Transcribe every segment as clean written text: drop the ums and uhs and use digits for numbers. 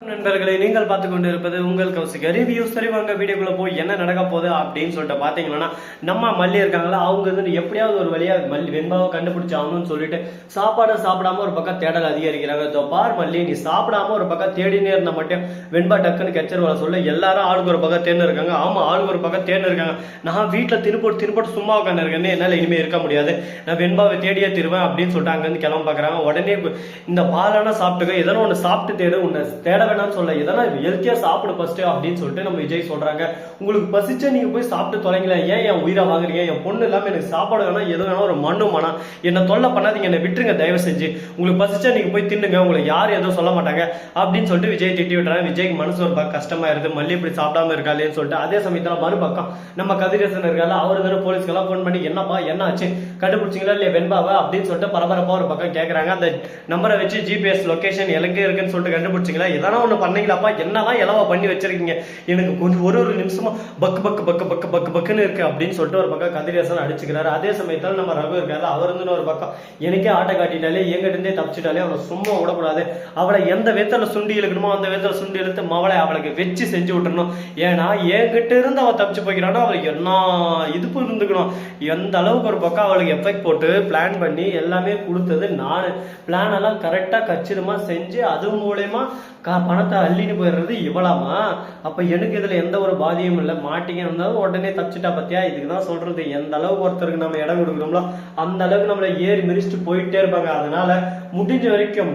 நண்பர்களை நீங்கள் பார்த்து கொண்டு இருப்பது உங்கள் கௌசிக் ரிவ்யூ. சரி வாங்க வீடியோக்குள்ள போய் என்ன நடக்க போகுது அப்படின்னு சொல்லிட்டு பாத்தீங்கன்னா, நம்ம மல்லி இருக்காங்களா, அவங்க வந்து எப்படியாவது ஒரு வழியா மல்லி வெண்பாவை கண்டுபிடிச்சு ஆகணும்னு சொல்லிட்டு சாப்பாடு சாப்பிடாம ஒரு பக்கம் தேடல் அதிகரிக்கிறாங்க. பார் மல்லி, நீ சாப்பிடாம ஒரு பக்கம் தேடினே இருந்த மட்டும் வெண்பா டக்குன்னு கெச்சர் சொல்ல எல்லாரும் ஆளுக்கு ஒரு பக்கம் தேர்ந்து இருக்காங்க. ஆமா, ஆளுக்கு ஒரு பக்கம் தேர்ந்து இருக்காங்க. நான் வீட்டுல திருப்போட்டு சும்மா உட்காந்து இருக்கேன்னு என்னால இனிமே இருக்க முடியாது, நான் வெண்பாவை தேடியே திருவேன் அப்படின்னு சொல்லிட்டு அங்க இருந்து கிளம்ப பாக்குறாங்க. உடனே இந்த பாலானா சாப்பிட்டுக்க, எதனா ஒண்ணு சாப்பிட்டு தேடு, உன்னை தேட வேணாம்னு சொல்ல, இதெல்லாம் ஹெல்த்தியா சாப்பிடு ஃபர்ஸ்ட் அப்படின்னு சொல்லிட்டு நம்ம விஜய் சொல்றாங்க. உங்களுக்கு பசிச்சா நீங்க போய் சாப்பிட்டு தொலைங்களா, ஏன் என் உயிரை வாங்குறீங்க? என் பொண்ணு இல்லாம எனக்கு சாப்பாடு வேணாம், எது வேணா ஒரு மண்ணு மனம், என்ன தொல்லை பண்ணாதீங்க, என்ன விட்டுருங்க தயவு செஞ்சு, உங்களுக்கு பசிச்சா நீங்க போய் தின்னுங்க, உங்களுக்கு யாரும் எதுவும் சொல்ல மாட்டாங்க அப்படின்னு சொல்லிட்டு விஜய் திட்டி விட்டுறாங்க. விஜய்க்கு மனசு ஒரு பக்கம் கஷ்டமா இருக்கு, மல்லி இப்படி சாப்பிடாம இருக்காளேன்னு சொல்லிட்டு. அதே சமயத்துல மறுபக்கம் நம்ம கதிரேசன் இருக்கால, அவரு தானே போலீஸ்க்கெல்லாம் போன் பண்ணி என்னப்பா என்ன ஆச்சு, கண்டுபிடிச்சிங்களா இல்லையா வெண்பாவை அப்படின்னு சொல்லிட்டு பரபரப்பா ஒரு பக்கம் கேட்கறாங்க. அந்த நம்பரை வச்சு ஜிபிஎஸ் லொகேஷன் எங்கே இருக்குன்னு சொல்லிட்டு கண்டுபிடிச்சிங்களா, எதனா ஒண்ணு பண்ணீங்களாப்பா, என்னதான் இலவா பண்ணி வச்சிருக்கீங்க, எனக்கு கொஞ்சம் ஒரு நிமிஷமா பக்கு பக்கு பக்கு பக்கு பக்கு பக்குன்னு இருக்கு அப்படின்னு சொல்லிட்டு ஒரு பக்கம் கதிரேசன் அடிச்சுக்கிறாரு. அதே சமயத்தில் நம்ம ரகு இருக்காரு, அவர் வந்து ஒரு பக்கம் எனக்கே ஆட்டை காட்டிட்டாலே எங்கிட்ட இருந்தே தப்பிச்சுட்டாலே அவளை சும்மா விடக்கூடாது, அவளை எந்த விதத்துல சுண்டி இழுக்கணுமோ அந்த விதத்துல சுண்டி இழுத்து மவளை அவளுக்கு வச்சு செஞ்சு விட்டுறணும். ஏன்னா என்கிட்ட இருந்து அவள் தப்பிச்சு போய்க்கிறானோ அவளுக்கு என்ன இதுப்பு இருந்துக்கணும். எந்த அளவுக்கு ஒரு பக்கம் அவளுக்கு எஃபெக்ட் போட்டு பிளான் பண்ணி எல்லாமே கொடுத்தது நான், பிளான் எல்லாம் கரெக்டா கச்சிதமா செஞ்சு அது மூலயமா பணத்தை அள்ளின்னு போயிடுறது இவ்வளமா. அப்ப எனக்கு இதுல எந்த ஒரு பாதியும் இல்லை, மாட்டிங்க இருந்தாலும் உடனே தப்பிச்சுட்டா பத்தியா. இதுக்குதான் சொல்றது, எந்த அளவுக்கு ஒருத்தருக்கு நம்ம இடம் கொடுக்கணும்ல அந்த அளவுக்கு நம்மள ஏறி மிரிச்சுட்டு போயிட்டே இருப்பாங்க. அதனால முடிஞ்ச வரைக்கும்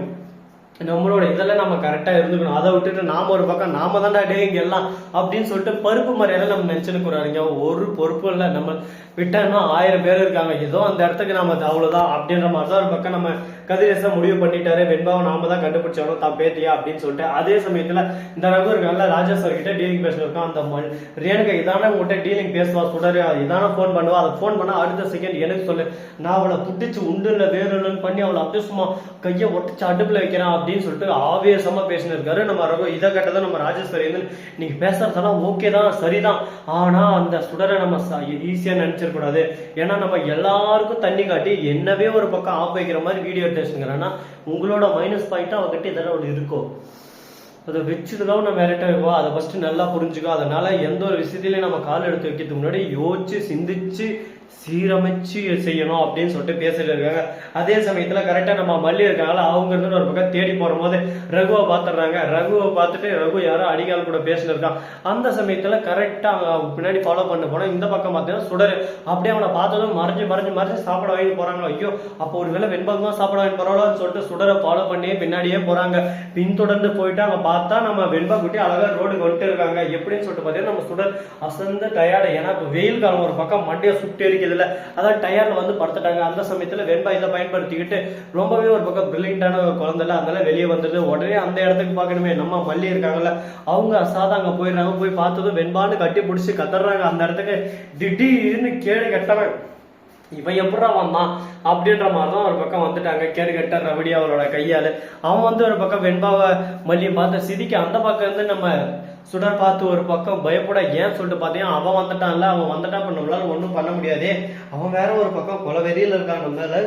நம்மளோட இதெல்லாம் நம்ம கரெக்டா இருந்துக்கணும். அதை விட்டுட்டு நாம ஒரு பக்கம் நாம தான்டா டேங்க எல்லாம் அப்படின்னு சொல்லிட்டு பருப்பு மரியாதை நம்ம நினைச்சுன்னு கூறாருங்க. ஒரு பொறுப்பு இல்லை, நம்ம விட்டோம்னா 1000 பேர் இருக்காங்க, ஏதோ அந்த இடத்துக்கு நம்ம அவ்வளவுதான் அப்படின்ற மாதிரி தான் ஒரு பக்கம் நம்ம கதிரேசன் முடிவு பண்ணிட்டாரு. வெண்பாவை நாம தான் கண்டுபிடிச்சாலும் தான் பேத்தியா அப்படின்னு சொல்லிட்டு. அதே சமயத்துல இந்த ரகு இருக்காங்கல்ல, ராஜா சார் கிட்ட டீலிங் பேசிருக்கோம். அந்த ரேணுகா இதான உங்கள்கிட்ட டீலிங் பேசுவா, சுடரு இதான போன் பண்ணுவா, அதை போன் பண்ணா அடுத்த செகண்ட் எனக்கு சொல்லு, நான் அவளை புட்டிச்சு உண்டு இல்லை வேறு இல்லைன்னு பண்ணி அவளை அப்படியே சும்மா கையை ஒட்டிச்சு அடுப்புல வைக்கிறேன் அப்படின்னு சொல்லிட்டு ஆவேசமா பேசினு இருக்காரு நம்ம ரகு. இதை கேட்டதான் நம்ம ராஜேஸ்வரி வந்து நீங்க பேசுறதெல்லாம் ஓகே தான் சரிதான், ஆனா அந்த சுடரை நம்ம ஈஸியா நினைச்சிடக்கூடாது, ஏன்னா நம்ம எல்லாருக்கும் தண்ணி காட்டி என்னவே ஒரு பக்கம் ஆப் வைக்கிற மாதிரி வீடியோ எடுத்துங்கிறேன்னா உங்களோட மைனஸ் பாயிண்டா அவகிட்ட இதெல்லாம் ஒன்று இருக்கும், அதை வச்சுதான் நம்ம வேலைட்ட வைப்போம். அதை ஃபர்ஸ்ட் நல்லா புரிஞ்சுக்கோ. அதனால எந்த ஒரு விஷயத்திலையும் நம்ம கால் எடுத்து வைக்கிறதுக்கு முன்னாடி யோசிச்சு சிந்திச்சு சீரமைச்சு செய்யணும் அப்படின்னு சொல்லிட்டு பேசிட்டு இருக்காங்க. அதே சமயத்துல கரெக்டா நம்ம மல்லி இருக்காங்களா, அவங்க இருந்து ஒரு பக்கம் தேடி போற போது ரகுவை பாத்துறாங்க. ரகுவை பார்த்துட்டு ரகு யாரோ அடிகால் கூட பேசிட்டு இருக்கான். அந்த சமயத்துல கரெக்டா பின்னாடி ஃபாலோ பண்ண போனா இந்த பக்கம் பார்த்தீங்கன்னா சுடரு அப்படியே அவனை பார்த்ததும் மறைஞ்சு சாப்பிட வாங்கி போறாங்க. ஐயோ, அப்போ ஒரு வேளை வெண்பாக்கு தான் சாப்பிட வாங்கி போறாங்கன்னு சொல்லிட்டு சுடரை ஃபாலோ பண்ணி பின்னாடியே போறாங்க. பின்தொடர்ந்து போயிட்டு அவங்க பார்த்தா நம்ம வெண்பா குட்டி அழகா ரோடுக்கு வந்துட்டு இருக்காங்க. எப்படின்னு சொல்லிட்டு பார்த்தீங்கன்னா நம்ம சுடர் அசந்த டயர்டு, ஏன்னா இப்போ வெயில் காலம் ஒரு பக்கம் மண்டையை சுட்டு எரிக்குது, அதான் டயர்ல வந்து படுத்துட்டாங்க. அந்த சமயத்துல வெண்பா இதை பயன்படுத்திக்கிட்டு ரொம்பவே ஒரு பக்கம் பிரில்லியண்டான ஒரு குழந்தை, அதனால வெளியே வந்துட்டு உடனே அந்த இடத்துக்கு பார்க்கணுமே நம்ம மல்லி இருக்காங்கல்ல, அவங்க அசாதம் அங்க போயிடுறாங்க. போய் பார்த்ததும் வெண்பான்னு கட்டி பிடிச்சி கத்துறாங்க. அந்த இடத்துக்கு திடீர்னு கேடு கட்டவன் இவன் எப்படா வந்தான் அப்படின்ற மாதிரிதான் ஒரு பக்கம் வந்துட்டாங்க. கேடு கட்ட ரவடி அவரோட கையால அவன் வந்து ஒரு பக்கம் வெண்பாவை மல்லியை பார்த்து சிரிக்க, அந்த பக்கம் இருந்து நம்ம சுடர் பார்த்து ஒரு பக்கம் பயப்பட, ஏன் சொல்லிட்டு பார்த்தீங்கன்னா அவன் வந்துட்டான்ல, அவன் வந்துட்டான் இப்ப நம்மளால ஒன்றும் பண்ண முடியாதே, அவன் வேற ஒரு பக்கம் கொலை வெறியில இருக்கான் நம்ம மேல.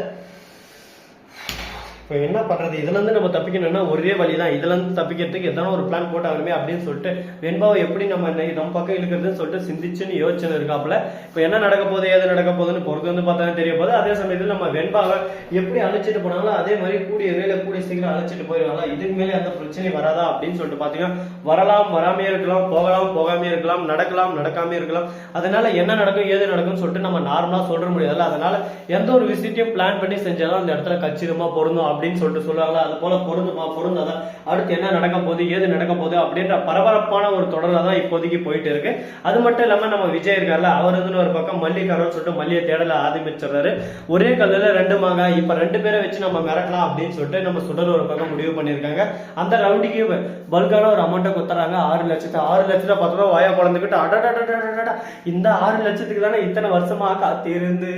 இப்போ என்ன பண்றது, இதுல இருந்து நம்ம தப்பிக்கணும்னா ஒரே வழிதான், இதுல இருந்து தப்பிக்கிறதுக்கு எதனா ஒரு பிளான் போட்டாலுமே அப்படின்னு சொல்லிட்டு வெண்பாவை எப்படி நம்ம பக்கம் இழுக்கிறதுன்னு சொல்லிட்டு சிந்திச்சுன்னு யோசிச்சுன்னு இருக்காப்புல. இப்போ என்ன நடக்க போகுது ஏது நடக்க போகுதுன்னு பொறுத்து வந்து பார்த்தா தெரிய போகுது. அதே சமயத்தில் நம்ம வெண்பாவை எப்படி அழைச்சிட்டு போனாங்களோ அதே மாதிரி கூடிய சீக்கிரம் அழைச்சிட்டு போயிடுவாங்களா, இதுக்கு மேலே அந்த பிரச்சனை வராதா அப்படின்னு சொல்லிட்டு பாத்தீங்கன்னா வரலாம் வராமே இருக்கலாம், போகலாம் போகாமே இருக்கலாம், நடக்கலாம் நடக்காமே இருக்கலாம். அதனால என்ன நடக்கும் ஏது நடக்கும்னு சொல்லிட்டு நம்ம நார்மலா சொல்ற முடியாதுல்ல. அதனால எந்த ஒரு விஷயத்தையும் பிளான் பண்ணி செஞ்சாலும் அந்த இடத்துல கச்சிதமா பொருந்தும் அப்படின்னு சொல்லிட்டு சொல்லுவாங்களா, அது போல பொருந்தாதான் அடுத்து என்ன நடக்க போகுது ஏது நடக்க போகுது அப்படின்ற பரபரப்பான ஒரு தொடர்ல தான் இப்போதைக்கு போயிட்டு இருக்கு. அது மட்டும் இல்லாம நம்ம விஜய் இருக்கார்ல, அவர் வந்து ஒரு பக்கம் மல்லிகாரன் சொல்லிட்டு மல்லியை தேடல ஆரம்பிச்சிடுறாரு. ஒரே கல்லுல 2 மாங்காய், இப்ப 2 பேரை வச்சு நம்ம மிரட்டலாம் அப்படின்னு சொல்லிட்டு நம்ம சுடர் ஒரு பக்கம் முடிவு பண்ணிருக்காங்க. அந்த ரவுண்டிக்கு பல்கான ஒரு அமௌண்ட்டை கொடுத்துறாங்க, 6 லட்சத்தை 10 ரூபாய் வாயா குழந்துக்கிட்டு அடடா இந்த 6 லட்சத்துக்கு தானே இத்தனை வருஷமா காத்திருந்து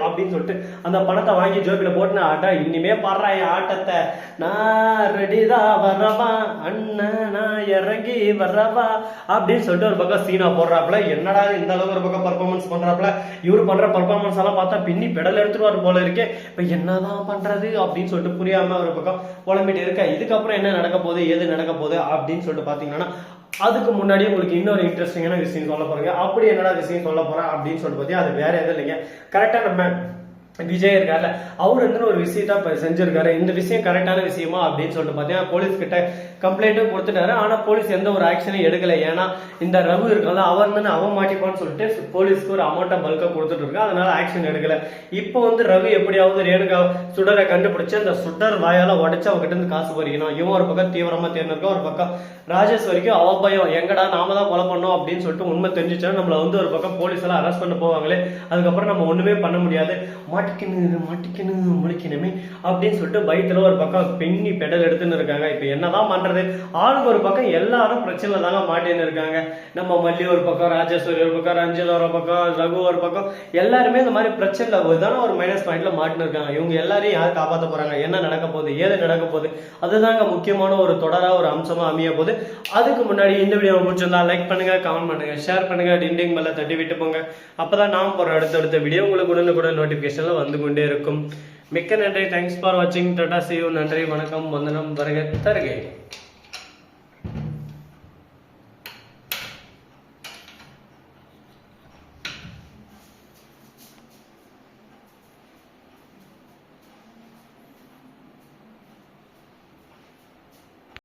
அப்படின்னு சொல்லிட்டு அந்த பணத்தை வாங்கி ஜோக்கில போட்டு அட இனிமே பாடுறா என் ஆட்டத்தை, நான் ரெடிதான் வரவா அண்ணன் நான் இறங்கி வரவா அப்படின்னு சொல்லிட்டு ஒரு பக்கம் சீனா போடுறாப்புல. என்னடா இந்த அளவுக்கு ஒரு பக்கம் பர்ஃபார்மன்ஸ் பண்றாப்புல, இவரு பண்ற பர்ஃபார்மன்ஸ் எல்லாம் பார்த்தா பின்னி பெடல் எடுத்துருவாரு போல இருக்கே, இப்ப என்னதான் பண்றது அப்படின்னு சொல்லிட்டு புரியாம ஒரு பக்கம் புலம்பிட்டு இருக்க. இதுக்கப்புறம் என்ன நடக்க போகுது, எது நடக்க போகுது அப்படின்னு சொல்லிட்டு பாத்தீங்கன்னா, அதுக்கு முன்னாடி உங்களுக்கு இன்னொரு இன்ட்ரெஸ்டிங்கான விஷயம் சொல்ல போறீங்க. அப்படி என்னடா விஷயம் சொல்ல போறேன் அப்படின்னு சொல்லிட்டு பார்த்தீங்க, அது வேற எதுவும் இல்லைங்க. கரெக்டா நம்ம விஜய் இருக்காருல்ல, அவர் வந்து ஒரு விஷயத்த செஞ்சிருக்காரு. இந்த விஷயம் கரெக்டான விஷயமா அப்படின்னு சொல்லிட்டு பார்த்தீங்கன்னா போலீஸ் கிட்ட கம்ப்ளைண்ட்டும் கொடுத்துட்டாரு. ஆனா போலீஸ் எந்த ஒரு ஆக்ஷனும் எடுக்கல. ஏன்னா இந்த ரகு இருக்கல, அவர் வந்து அவன் மாட்டிப்பான்னு சொல்லிட்டு போலீஸ்க்கு ஒரு அமௌண்ட்டை பல்கா கொடுத்துட்டு இருக்கு. அதனால ஆக்ஷன் எடுக்கல. இப்போ வந்து ரகு எப்படியாவது ரேணுகா சுடரை கண்டுபிடிச்சு அந்த சுடர் வாயால உடைச்சு அவகிட்ட இருந்து காசு பறிக்கணும். இவன் ஒரு பக்கம் தீவிரமா தேர்ந்திருக்கா, ஒரு பக்கம் ராஜேஸ்வரிக்கு அவ பயம், எங்கடா நாம தான் கொலை பண்ணோம் அப்படின்னு சொல்லிட்டு உண்மை தெரிஞ்சுச்சா நம்மள வந்து ஒரு பக்கம் போலீஸ் எல்லாம் அரெஸ்ட் பண்ண போவாங்களே, அதுக்கப்புறம் நம்ம ஒண்ணுமே பண்ண முடியாது, மாட்டிக்கணும் முழிக்கணுமே அப்படின்னு சொல்லிட்டு பயத்துல ஒரு பக்கம் பெண்ணி பெடல் எடுத்துன்னு இருக்காங்க. இப்ப என்னதான் பண்றது, ஆளுக்கு ஒரு பக்கம் எல்லாரும் பிரச்சனை தாங்க மாட்டேன்னு இருக்காங்க. நம்ம மல்லி ஒரு பக்கம், ராஜேஸ்வரி ஒரு பக்கம், ரஞ்சித் ஒரு பக்கம், ரகு ஒரு பக்கம், எல்லாருமே இந்த மாதிரி பிரச்சனை தானே ஒரு மைனஸ் பாயிண்ட்ல மாட்டின்னு இருக்காங்க. இவங்க எல்லாரையும் யார் காப்பாற்ற போறாங்க, என்ன நடக்க போகுது, ஏது நடக்க போகுது, அதுதாங்க முக்கியமான ஒரு தொடரா ஒரு அம்சமா அமைய போகுது. அதுக்கு முன்னாடி இந்த வீடியோ முடிச்சிருந்தா லைக் பண்ணுங்க, கமெண்ட் பண்ணுங்க, ஷேர் பண்ணுங்க, டிண்டிங் பெல்ல தட்டி விட்டு போங்க. அப்பதான் நாம் போற அடுத்தடுத்த வீடியோ உங்களுக்கு உடனுக்குடன் நோட்டிபிகேஷன்ல வந்து கொண்டே இருக்கும். மிக்க நன்றி. தேங்க்ஸ் ஃபார் வாட்சிங். Tata, see you. நன்றி, வணக்கம், வந்தனம், வருக தருகை.